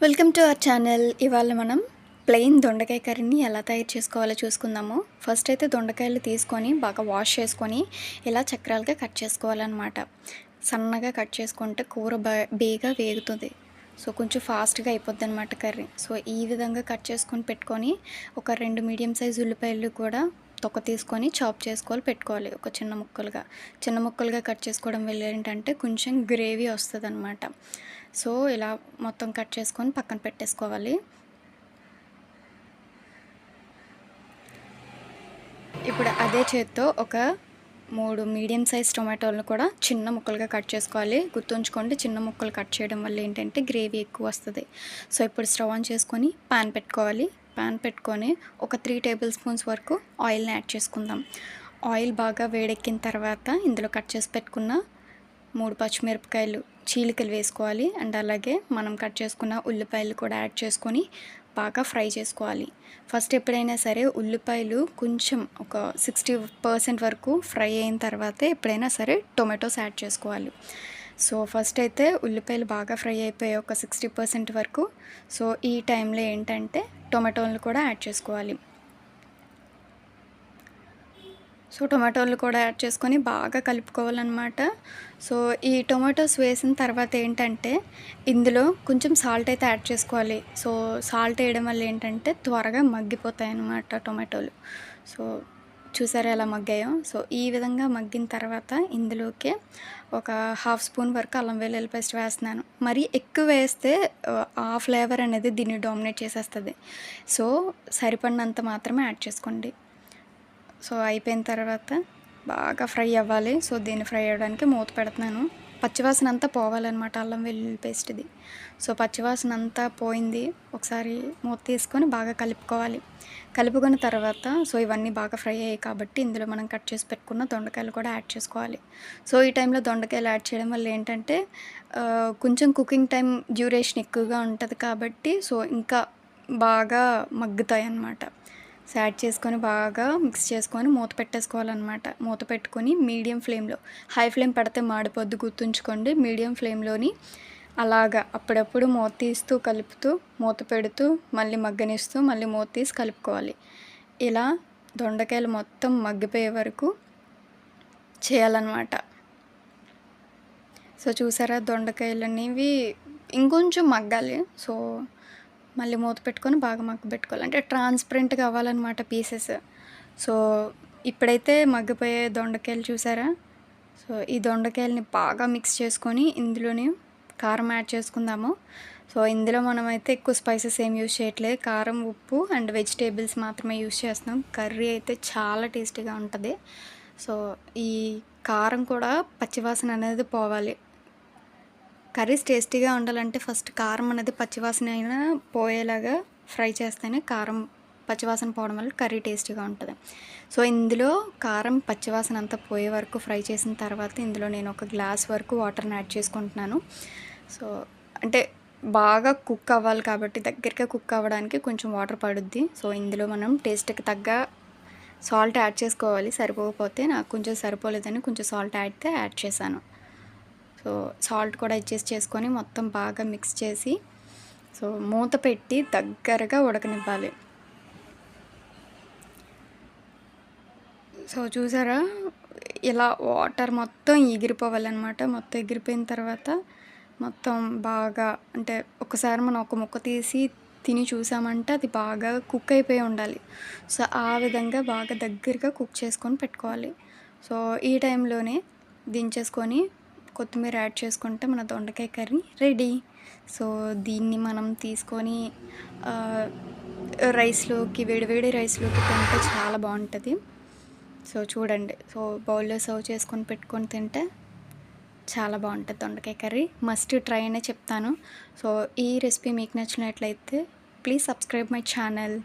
Welcome to our channel. ఇవాళ మనం plain దొండకాయ కర్రీని ఎలా తయారు చేసుకోవాలో చూసుకుందాము. ఫస్ట్ అయితే దొండకాయలు తీసుకొని బాగా వాష్ చేసుకొని ఇలా చక్రాలుగా కట్ చేసుకోవాలన్నమాట. సన్నగా కట్ చేసుకుంటే కూర బేగా వేగుతుంది. సో కొంచెం ఫాస్ట్గా అయిపోద్ది అనమాట కర్రీ. సో ఈ విధంగా కట్ చేసుకొని పెట్టుకొని ఒక 2 మీడియం సైజు ఉల్లిపాయలు కూడా తొక్క తీసుకొని చాప్ చేసుకోవాలి, పెట్టుకోవాలి ఒక చిన్న ముక్కలుగా కట్ చేసుకోవడం వల్ల ఏంటంటే కొంచెం గ్రేవీ వస్తుంది అనమాట. సో ఇలా మొత్తం కట్ చేసుకొని పక్కన పెట్టేసుకోవాలి. ఇప్పుడు అదే చేత్తో ఒక 3 మీడియం సైజ్ టొమాటోలను కూడా చిన్న ముక్కలుగా కట్ చేసుకోవాలి. గుర్తుంచుకోండి, చిన్న ముక్కలు కట్ చేయడం వల్ల ఏంటంటే గ్రేవీ ఎక్కువ వస్తుంది. సో ఇప్పుడు స్టవ్ ఆన్ చేసుకొని పాన్ పెట్టుకోవాలి. పాన్ పెట్టుకొని ఒక 3 టేబుల్ స్పూన్స్ వరకు ఆయిల్ని యాడ్ చేసుకుందాం. ఆయిల్ బాగా వేడెక్కిన తర్వాత ఇందులో కట్ చేసి పెట్టుకున్న 3 పచ్చిమిరపకాయలు చీలికలు వేసుకోవాలి. అండ్ అలాగే మనం కట్ చేసుకున్న ఉల్లిపాయలు కూడా యాడ్ చేసుకొని బాగా ఫ్రై చేసుకోవాలి. ఫస్ట్ ఎప్పుడైనా సరే ఉల్లిపాయలు కొంచెం ఒక 60% వరకు ఫ్రై అయిన తర్వాతే ఎప్పుడైనా సరే టొమాటోస్ యాడ్ చేసుకోవాలి. సో ఫస్ట్ అయితే ఉల్లిపాయలు బాగా ఫ్రై అయిపోయాయి ఒక 60% వరకు. సో ఈ టైంలో ఏంటంటే టొమాటోలను కూడా యాడ్ చేసుకోవాలి. సో టొమాటోలు కూడా యాడ్ చేసుకొని బాగా కలుపుకోవాలన్నమాట. సో ఈ టొమాటోస్ వేసిన తర్వాత ఏంటంటే ఇందులో కొంచెం సాల్ట్ అయితే యాడ్ చేసుకోవాలి. సో సాల్ట్ వేయడం వల్ల ఏంటంటే త్వరగా మగ్గిపోతాయి అన్నమాట టొమాటోలు. సో చూసారా ఎలా మగ్గాయో. సో ఈ విధంగా మగ్గిన తర్వాత ఇందులోకి ఒక 1/2 స్పూన్ వరకు అల్లం వెల్లుల్లి పేస్ట్ వేస్తున్నాను. మరీ ఎక్కువ వేస్తే ఆ ఫ్లేవర్ అనేది దీన్ని డామినేట్ చేసేస్తుంది. సో సరిపడినంత మాత్రమే యాడ్ చేసుకోండి. సో అయిపోయిన తర్వాత బాగా ఫ్రై అవ్వాలి. సో దీన్ని ఫ్రై అవ్వడానికి మూత పెడుతున్నాను. పచ్చివాసన అంతా పోవాలన్నమాట అల్లం వెల్లుల్లి పేస్ట్ది. సో పచ్చివాసన అంతా పోయింది. ఒకసారి మూత తీసుకొని బాగా కలుపుకోవాలి. కలుపుకున్న తర్వాత సో ఇవన్నీ బాగా ఫ్రై అయ్యాయి కాబట్టి ఇందులో మనం కట్ చేసి పెట్టుకున్న దొండకాయలు కూడా యాడ్ చేసుకోవాలి. సో ఈ టైంలో దొండకాయలు యాడ్ చేయడం వల్ల ఏంటంటే కొంచెం కుకింగ్ టైం డ్యూరేషన్ ఎక్కువగా ఉంటుంది కాబట్టి సో ఇంకా బాగా మగ్గుతాయి అన్నమాట. సో యాడ్ చేసుకొని బాగా మిక్స్ చేసుకొని మూత పెట్టేసుకోవాలన్నమాట. మూత పెట్టుకొని మీడియం ఫ్లేమ్లో, హై ఫ్లేమ్ పెడితే మాడిపోద్ది గుర్తుంచుకోండి. మీడియం ఫ్లేమ్లోని అలాగా అప్పుడప్పుడు మూత తీస్తూ కలుపుతూ మూత పెడుతూ మళ్ళీ మగ్గనిస్తూ మళ్ళీ మూత తీసి కలుపుకోవాలి. ఇలా దొండకాయలు మొత్తం మగ్గిపోయే వరకు చేయాలన్నమాట. సో చూసారా దొండకాయలు అనేవి ఇంకొంచెం మగ్గాలి. సో మళ్ళీ మూత పెట్టుకొని బాగా మగ్గబెట్టుకోవాలి. అంటే ట్రాన్స్పరెంట్గా అవ్వాలన్నమాట పీసెస్. సో ఇప్పుడైతే మగ్గిపోయే దొండకాయలు చూసారా. సో ఈ దొండకాయలని బాగా మిక్స్ చేసుకొని ఇందులోనే కారం యాడ్ చేసుకుందాము. సో ఇందులో మనమైతే ఎక్కువ స్పైసెస్ ఏం యూజ్ చేయట్లేదు. కారం, ఉప్పు అండ్ వెజిటేబుల్స్ మాత్రమే యూజ్ చేస్తున్నాం. కర్రీ అయితే చాలా టేస్టీగా ఉంటుంది. సో ఈ కారం కూడా పచ్చివాసన అనేది పోవాలి. కర్రీస్ టేస్టీగా ఉండాలంటే ఫస్ట్ కారం అనేది పచ్చివాసన అయినా పోయేలాగా ఫ్రై చేస్తేనే కారం పచ్చివాసన పోవడం వల్ల కర్రీ టేస్టీగా ఉంటుంది. సో ఇందులో కారం పచ్చివాసన అంతా పోయే వరకు ఫ్రై చేసిన తర్వాత ఇందులో నేను ఒక గ్లాస్ వరకు వాటర్ని యాడ్ చేసుకుంటున్నాను. సో అంటే బాగా కుక్ అవ్వాలి కాబట్టి దగ్గరగా కుక్ అవ్వడానికి కొంచెం వాటర్ పడుద్ది. సో ఇందులో మనం టేస్ట్కి తగ్గ సాల్ట్ యాడ్ చేసుకోవాలి. సరిపోకపోతే నాకు కొంచెం సరిపోలేదని కొంచెం సాల్ట్ యాడ్ చేశాను. సో సాల్ట్ కూడా అడ్జస్ట్ చేసుకొని మొత్తం బాగా మిక్స్ చేసి సో మూత పెట్టి దగ్గరగా ఉడకనివ్వాలి. సో చూసారా ఇలా వాటర్ మొత్తం ఎగిరిపోవాలన్నమాట. మొత్తం ఎగిరిపోయిన తర్వాత మొత్తం బాగా అంటే ఒకసారి మనం ఒక ముక్క తీసి తిని చూసామంటే అది బాగా కుక్ అయిపోయి ఉండాలి. సో ఆ విధంగా బాగా దగ్గరగా కుక్ చేసుకొని పెట్టుకోవాలి. సో ఈ టైంలోనే దించేసుకొని కొత్తిమీర యాడ్ చేసుకుంటే మన దొండకాయ కర్రీ రెడీ. సో దీన్ని మనం తీసుకొని రైస్లోకి వేడివేడి రైస్లోకి తింటే చాలా బాగుంటుంది. సో చూడండి, సో బౌల్లో సర్వ్ చేసుకొని పెట్టుకొని తింటే చాలా బాగుంటుంది దొండకాయ కర్రీ. మస్ట్ ట్రై అనే చెప్తాను. సో ఈ రెసిపీ మీకు నచ్చినట్లయితే ప్లీజ్ సబ్స్క్రైబ్ మై ఛానల్.